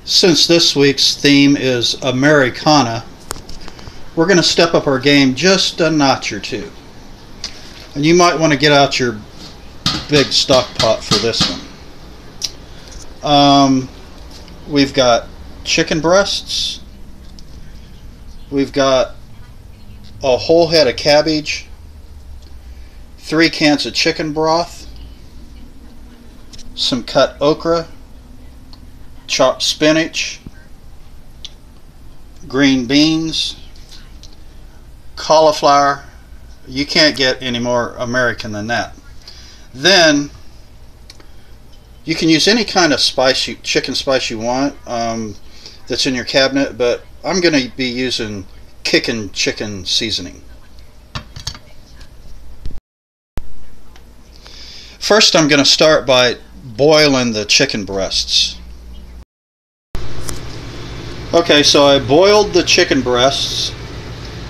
Since this week's theme is Americana, we're going to step up our game just a notch or two. And you might want to get out your big stock pot for this one. We've got chicken breasts. We've got a whole head of cabbage, 3 cans of chicken broth, some cut okra, chopped spinach, green beans, cauliflower. You can't get any more American than that. Then you can use any kind of chicken spice you want that's in your cabinet, but I'm going to be using Kickin Chicken seasoning. First, I'm going to start by boiling the chicken breasts. Okay, so I boiled the chicken breasts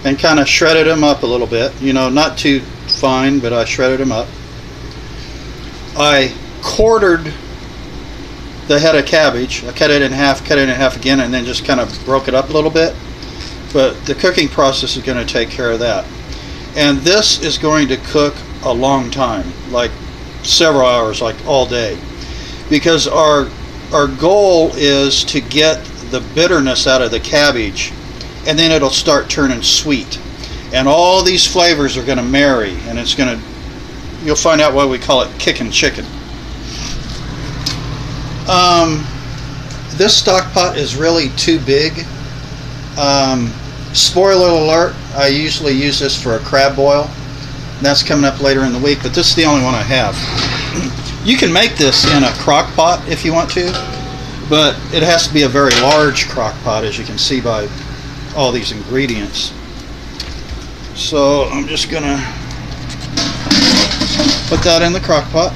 and kind of shredded them up a little bit. You know, not too fine, but I shredded them up. I quartered the head of cabbage. I cut it in half again, and then just kind of broke it up a little bit. But the cooking process is going to take care of that. And this is going to cook a long time, like several hours, like all day. Because our goal is to get the bitterness out of the cabbage, and then it'll start turning sweet, and all these flavors are going to marry, and it's going to, you'll find out why we call it Kickin Chicken. This stock pot is really too big. Spoiler alert, I usually use this for a crab boil. That's coming up later in the week, but this is the only one I have. You can make this in a crock pot if you want to, but it has to be a very large crock pot, as you can see by all these ingredients. So I'm just gonna put that in the crock pot,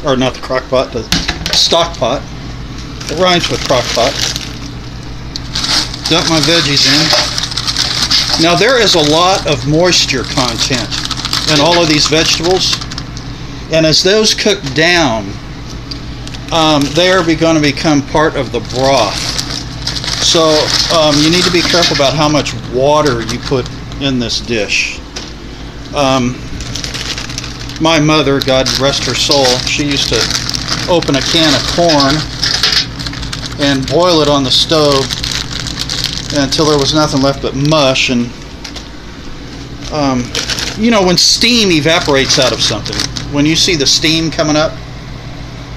or not the crock pot, the stock pot. It rhymes with crock pot. Dump my veggies in. Now there is a lot of moisture content in all of these vegetables, and as those cook down, they are going to become part of the broth. So you need to be careful about how much water you put in this dish. My mother, God rest her soul, she used to open a can of corn and boil it on the stove until there was nothing left but mush. And you know, when steam evaporates out of something, when you see the steam coming up,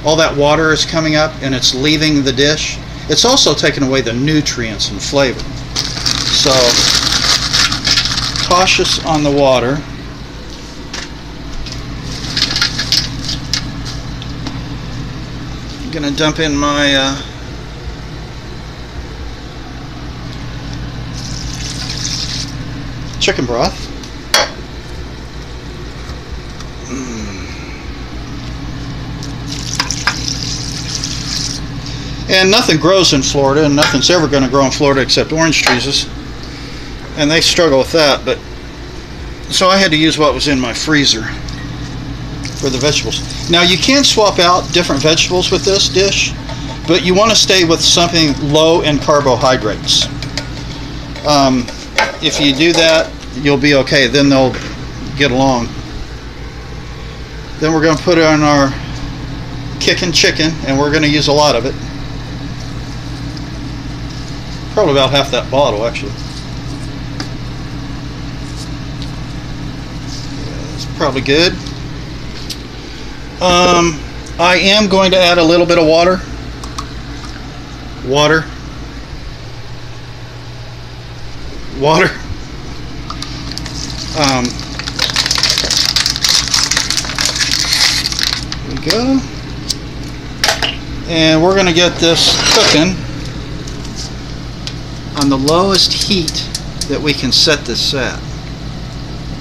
all that water is coming up and it's leaving the dish, it's also taking away the nutrients and flavor. So cautious on the water. I'm going to dump in my chicken broth. And nothing grows in Florida, and nothing's ever going to grow in Florida except orange trees, and they struggle with that. But so I had to use what was in my freezer for the vegetables. Now you can swap out different vegetables with this dish, but you want to stay with something low in carbohydrates. If you do that, you'll be okay. Then they'll get along. Then we're going to put it on our Kickin Chicken, and we're going to use a lot of it. Probably about half that bottle, actually. Yeah, that's probably good. I am going to add a little bit of water. Water. There we go. And we're going to get this cooking on the lowest heat that we can set this at.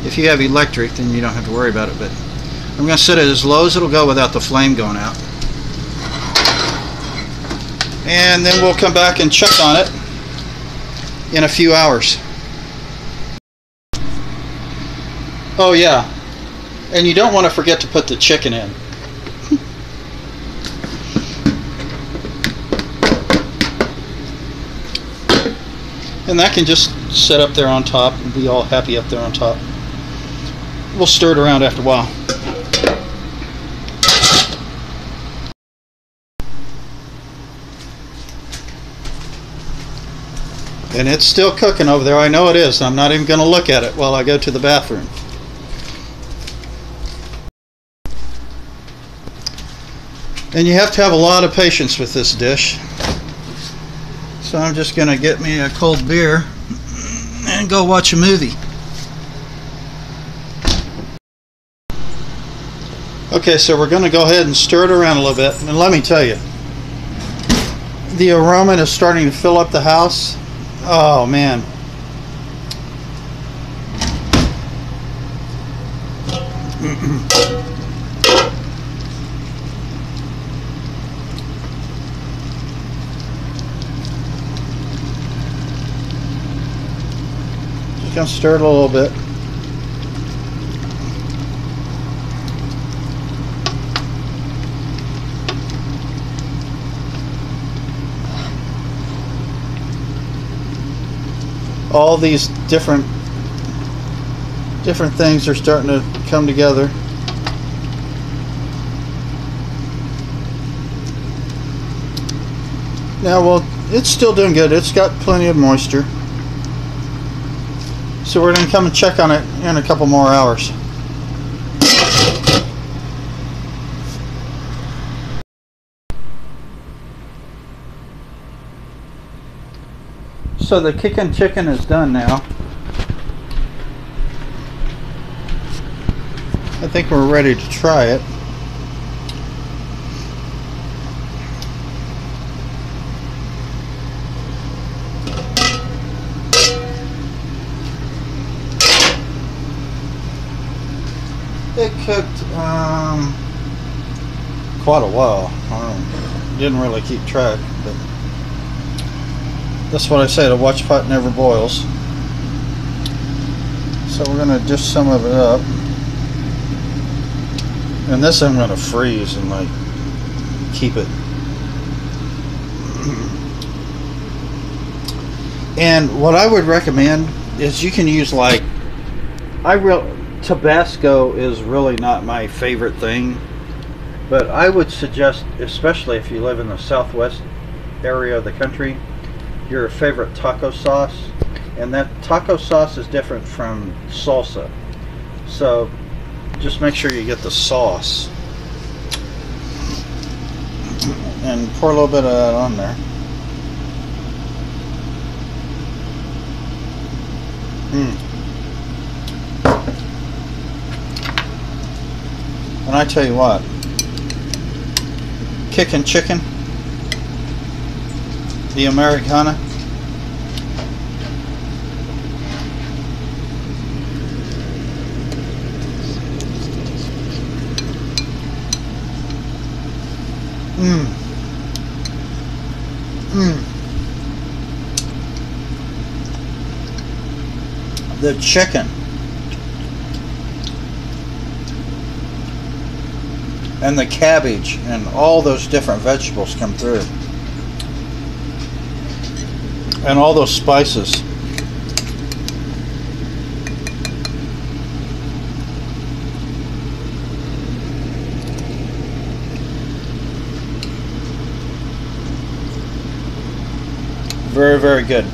If you have electric, then you don't have to worry about it, but I'm going to set it as low as it'll go without the flame going out. And then we'll come back and check on it in a few hours. Oh yeah, and you don't want to forget to put the chicken in. And that can just sit up there on top and be all happy up there on top. We'll stir it around after a while. And it's still cooking over there. I know it is. I'm not even going to look at it while I go to the bathroom. And you have to have a lot of patience with this dish. So I'm just going to get me a cold beer and go watch a movie. Okay, so we're going to go ahead and stir it around a little bit. And let me tell you, the aroma is starting to fill up the house. Oh man. Just gonna stir it a little bit. All these different things are starting to come together. Now, well, it's still doing good. It's got plenty of moisture. So we're going to come and check on it in a couple more hours. So the Kickin Chicken is done now. I think we're ready to try it. It cooked quite a while. Didn't really keep track, but that's what I say, the watch pot never boils. So we're going to dish some of it up. And this I'm going to freeze and like keep it. And what I would recommend is you can use like, Tabasco is really not my favorite thing, but I would suggest, especially if you live in the southwest area of the country, your favorite taco sauce. And that taco sauce is different from salsa, so just make sure you get the sauce and pour a little bit of that on there. And I tell you what, Kickin Chicken, the Americana, the chicken and the cabbage and all those different vegetables come through, and all those spices. Very, very good.